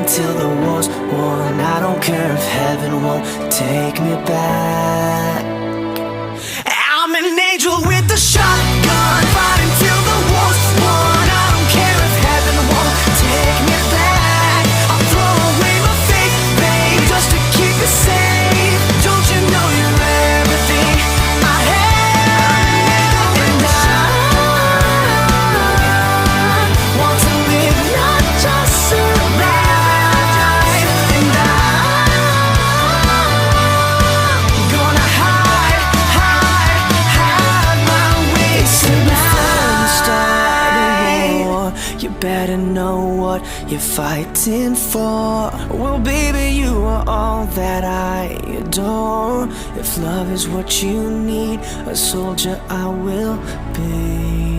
until the war's won. I don't care if heaven won't take me back. I'm an angel with a shotgun, fighting till the war's won. I don't care if heaven won't take me back. I'll throw away my faith, babe, just to keep you safe. Don't you know you're everything I have? And I want to live, not just survive. And I'm gonna hide my way tonight. You better know what you're fighting for. Well, baby, you are all that I adore. If love is what you need, a soldier I will be.